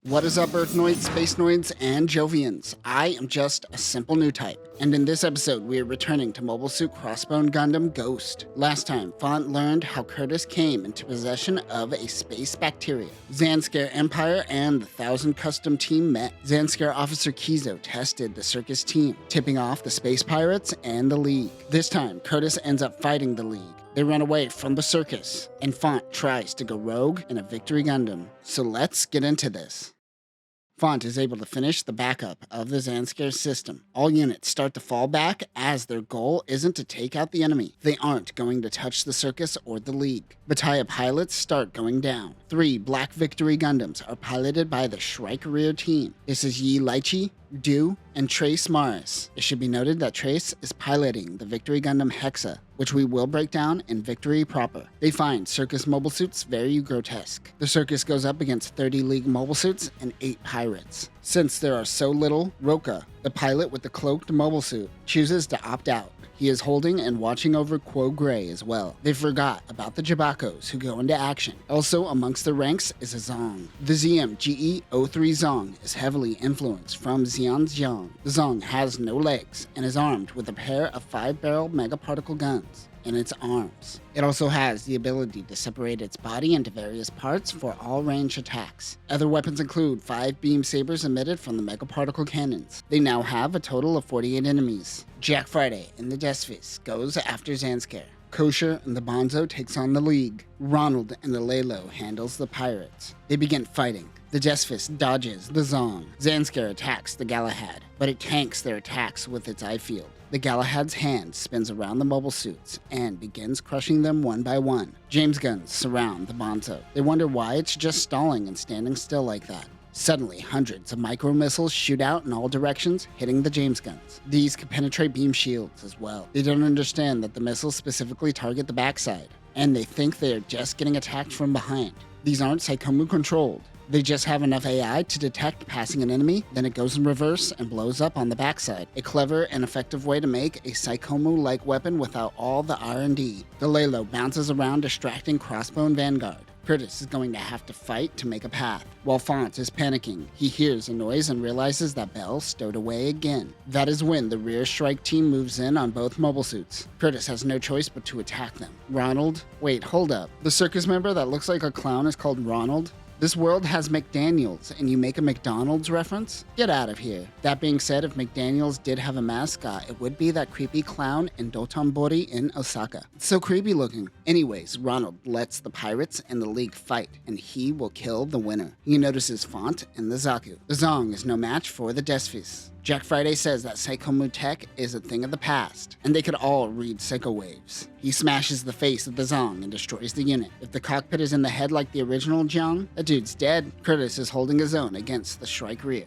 What is up, Earthnoids, Spacenoids, and Jovians? I am just a simple Newtype, and in this episode we are returning to Mobile Suit Crossbone Gundam Ghost. Last time, Font learned how Curis came into possession of a space bacteria. Zanscare Empire and the 1000 Custom Team met. Zanscare Officer Kizo tested the circus team, tipping off the space pirates and the League. This time, Curis ends up fighting the League. They run away from the circus, and Font tries to go rogue in a Victory Gundam. So let's get into this. Font is able to finish the backup of the Zanscare system. All units start to fall back as their goal isn't to take out the enemy. They aren't going to touch the circus or the League. Battalion pilots start going down. 3 Black Victory Gundams are piloted by the Shrike Rear Team. This is Yi Lychee, Du, and Trace Maris. It should be noted that Trace is piloting the Victory Gundam Hexa, which we will break down in Victory proper. They find circus mobile suits very grotesque. The circus goes up against 30 League mobile suits and 8 pirates. Since there are so little, Roka, the pilot with the cloaked mobile suit, chooses to opt out. He is holding and watching over Quo Gray as well. They forgot about the Jabakos who go into action. Also amongst the ranks is a Zong. The ZM-GE-03 Zong is heavily influenced from Xianzhang. The Zong has no legs and is armed with a pair of 5-barrel megaparticle guns in its arms. It also has the ability to separate its body into various parts for all range attacks. Other weapons include 5 beam sabers emitted from the megaparticle cannons. They now have a total of 48 enemies. Jack Friday in the Desvis goes after Zanscare. Kosher and the Bonzo takes on the League. Ronald and the Lalo handles the pirates. They begin fighting. The Desvis dodges the Zong. Zanscare attacks the Galahad, but it tanks their attacks with its eye field. The Galahad's hand spins around the mobile suits and begins crushing them one by one. James guns surround the Bonzo. They wonder why it's just stalling and standing still like that. Suddenly, hundreds of micro missiles shoot out in all directions, hitting the James guns. These can penetrate beam shields as well. They don't understand that the missiles specifically target the backside, and they think they are just getting attacked from behind. These aren't Psychomu controlled. They just have enough AI to detect passing an enemy, then it goes in reverse and blows up on the backside. A clever and effective way to make a Psychomu-like weapon without all the R&D. The Lalo bounces around distracting Crossbone Vanguard. Curtis is going to have to fight to make a path. While Font is panicking, he hears a noise and realizes that Belle stowed away again. That is when the Rear Shrike Team moves in on both mobile suits. Curtis has no choice but to attack them. Ronald? Wait, hold up. The circus member that looks like a clown is called Ronald? This world has McDaniels, and you make a McDonald's reference? Get out of here. That being said, if McDaniels did have a mascot, it would be that creepy clown in Dotonbori in Osaka. It's so creepy looking. Anyways, Ronald lets the pirates and the League fight, and he will kill the winner. He notices Font and the Zaku. The Zong is no match for the Desvis. Jack Friday says that Psychomu tech is a thing of the past, and they could all read psycho waves. He smashes the face of the Zong and destroys the unit. If the cockpit is in the head like the original Jiang, that dude's dead. Curtis is holding his own against the Shrike Rear.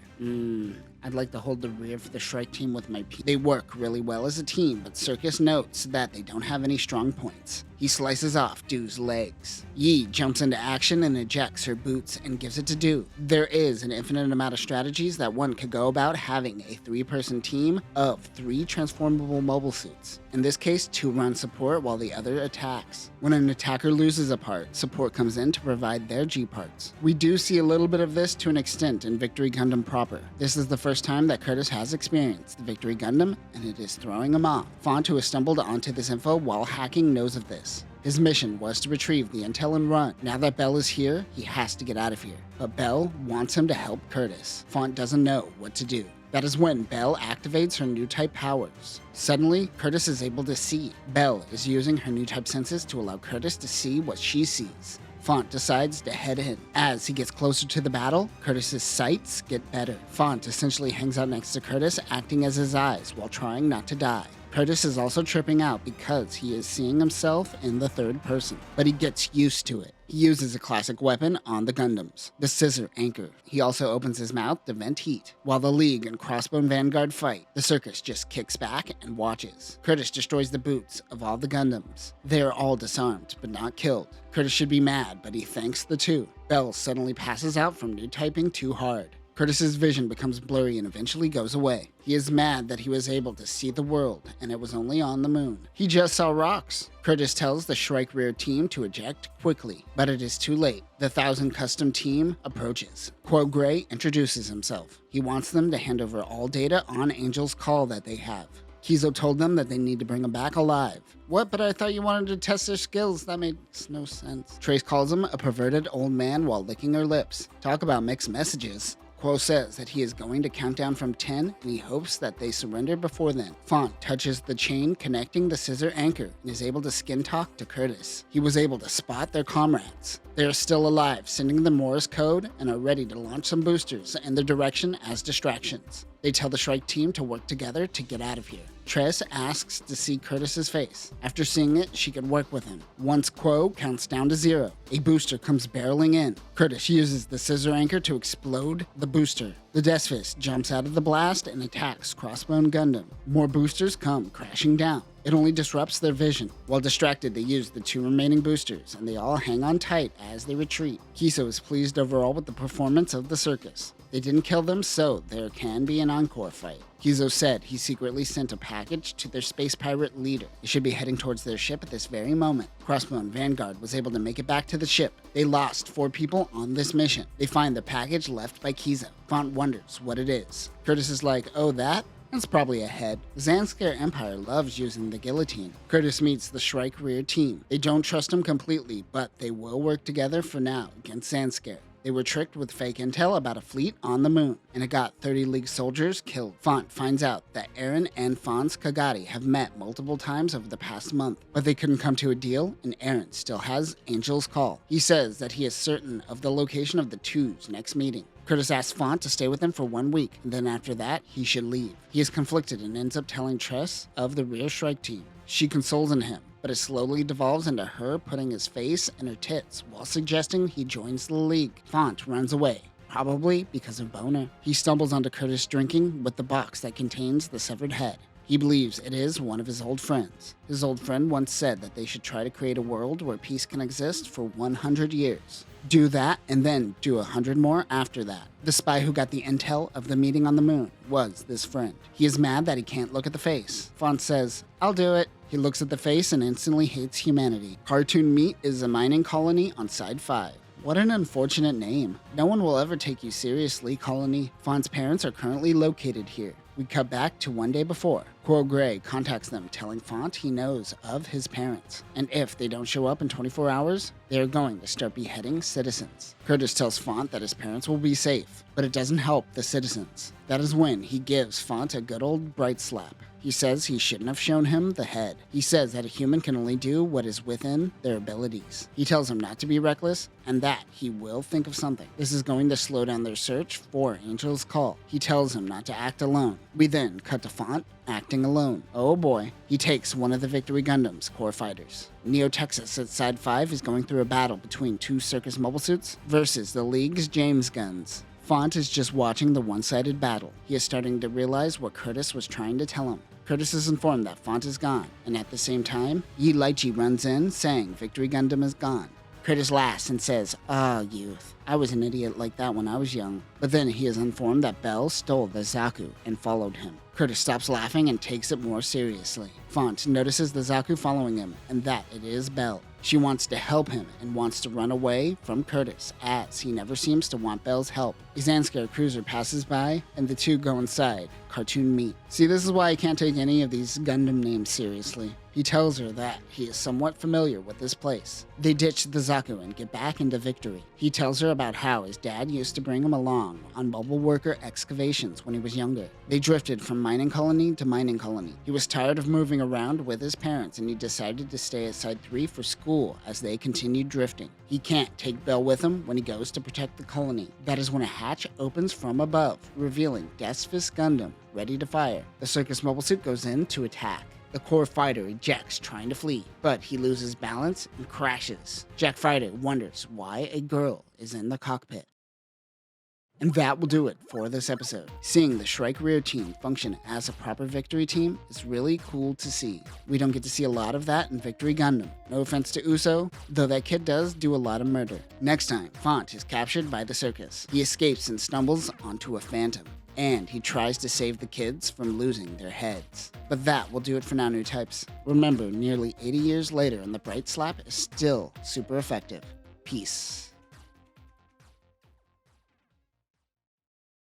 I'd like to hold the rear for the Shrike Team with my They work really well as a team, but Circus notes that they don't have any strong points. He slices off Du's legs. Yi jumps into action and ejects her boots and gives it to Du. There is an infinite amount of strategies that one could go about having a 3-person team of 3 transformable mobile suits. In this case, 2 run support while the other attacks. When an attacker loses a part, support comes in to provide their G parts. We do see a little bit of this to an extent in Victory Gundam proper. This is the first time that Curtis has experienced the Victory Gundam, and it is throwing him off. Font, who has stumbled onto this info while hacking, knows of this. His mission was to retrieve the intel and run. Now that Belle is here, he has to get out of here. But Belle wants him to help Curtis. Font doesn't know what to do. That is when Belle activates her Newtype powers. Suddenly, Curtis is able to see. Belle is using her Newtype senses to allow Curtis to see what she sees. Font decides to head in. As he gets closer to the battle, Curtis's sights get better. Font essentially hangs out next to Curtis, acting as his eyes while trying not to die. Curtis is also tripping out because he is seeing himself in the third person, but he gets used to it. He uses a classic weapon on the Gundams, the scissor anchor. He also opens his mouth to vent heat. While the League and Crossbone Vanguard fight, the circus just kicks back and watches. Curtis destroys the boots of all the Gundams. They are all disarmed, but not killed. Curtis should be mad, but he thanks the 2. Belle suddenly passes out from Newtyping too hard. Curtis's vision becomes blurry and eventually goes away. He is mad that he was able to see the world, and it was only on the moon. He just saw rocks. Curtis tells the Shrike Rear Team to eject quickly, but it is too late. The 1,000 custom team approaches. Quo Gray introduces himself. He wants them to hand over all data on Angel's call that they have. Kizo told them that they need to bring him back alive. What? But I thought you wanted to test their skills. That makes no sense. Trace calls him a perverted old man while licking her lips. Talk about mixed messages. Quo says that he is going to count down from 10 and he hopes that they surrender before then. Font touches the chain connecting the scissor anchor and is able to skin talk to Curtis. He was able to spot their comrades. They are still alive, sending the Morse code and are ready to launch some boosters in their direction as distractions. They tell the Shrike Team to work together to get out of here. Tress asks to see Curtis's face. After seeing it, she can work with him. Once Quo counts down to 0, a booster comes barreling in. Curtis uses the scissor anchor to explode the booster. The Death Fist jumps out of the blast and attacks Crossbone Gundam. More boosters come crashing down. It only disrupts their vision. While distracted, they use the 2 remaining boosters, and they all hang on tight as they retreat. Kiso is pleased overall with the performance of the circus. They didn't kill them, so there can be an encore fight. Kizo said he secretly sent a package to their space pirate leader. They should be heading towards their ship at this very moment. Crossbone Vanguard was able to make it back to the ship. They lost 4 people on this mission. They find the package left by Kizo. Font wonders what it is. Curtis is like, oh, that? That's probably a head. The Zanskar Empire loves using the guillotine. Curtis meets the Shrike Rear Team. They don't trust him completely, but they will work together for now against Zanskar. They were tricked with fake intel about a fleet on the moon, and it got 30 League soldiers killed. Font finds out that Eren and Fonz Kagati have met multiple times over the past month, but they couldn't come to a deal, and Eren still has Angel's call. He says that he is certain of the location of the two's next meeting. Curtis asks Font to stay with him for 1 week, and then after that, he should leave. He is conflicted and ends up telling Tress of the Rear Shrike Team. She consoles in him, but it slowly devolves into her putting his face in her tits while suggesting he joins the League. Font runs away, probably because of boner. He stumbles onto Curtis drinking with the box that contains the severed head. He believes it is one of his old friends. His old friend once said that they should try to create a world where peace can exist for 100 years. Do that, and then do 100 more after that. The spy who got the intel of the meeting on the moon was this friend. He is mad that he can't look at the face. Font says, I'll do it. He looks at the face and instantly hates humanity. Cartoon Meat is a mining colony on Side 5. What an unfortunate name. No one will ever take you seriously, Colony. Font's parents are currently located here. We cut back to 1 day before. Quo Gray contacts them, telling Font he knows of his parents, and if they don't show up in 24 hours, they are going to start beheading citizens. Curtis tells Font that his parents will be safe, but it doesn't help the citizens. That is when he gives Font a good old bright slap. He says he shouldn't have shown him the head. He says that a human can only do what is within their abilities. He tells him not to be reckless and that he will think of something. This is going to slow down their search for Angel's call. He tells him not to act alone. We then cut to Font acting alone. Oh boy. He takes one of the Victory Gundam's core fighters. Neo Texas at Side 5 is going through a battle between 2 circus mobile suits versus the League's James guns. Font is just watching the one-sided battle. He is starting to realize what Curtis was trying to tell him. Curtis is informed that Font is gone, and at the same time, Yi Lichi runs in, saying Victory Gundam is gone. Curtis laughs and says, youth. I was an idiot like that when I was young. But then he is informed that Belle stole the Zaku and followed him. Curtis stops laughing and takes it more seriously. Font notices the Zaku following him, and that it is Belle. She wants to help him and wants to run away from Curtis, as he never seems to want Belle's help. A Zanskar cruiser passes by, and the two go inside. Cartoon Meat. See, this is why I can't take any of these Gundam names seriously. He tells her that he is somewhat familiar with this place. They ditch the Zaku and get back into Victory. He tells her about how his dad used to bring him along on mobile worker excavations when he was younger. They drifted from mining colony to mining colony. He was tired of moving around with his parents and he decided to stay at Side 3 for school as they continued drifting. He can't take Belle with him when he goes to protect the colony. That is when a hatch opens from above, revealing Death Fist Gundam, ready to fire. The circus mobile suit goes in to attack. The core fighter ejects trying to flee, but he loses balance and crashes. Jack Friday wonders why a girl is in the cockpit. And that will do it for this episode. Seeing the Shrike Rear Team function as a proper victory team is really cool to see. We don't get to see a lot of that in Victory Gundam. No offense to Uso, though that kid does do a lot of murder. Next time, Font is captured by the circus. He escapes and stumbles onto a phantom. And he tries to save the kids from losing their heads. But that will do it for now, Newtypes. Remember, nearly 80 years later, and the Bright Slap is still super effective. Peace.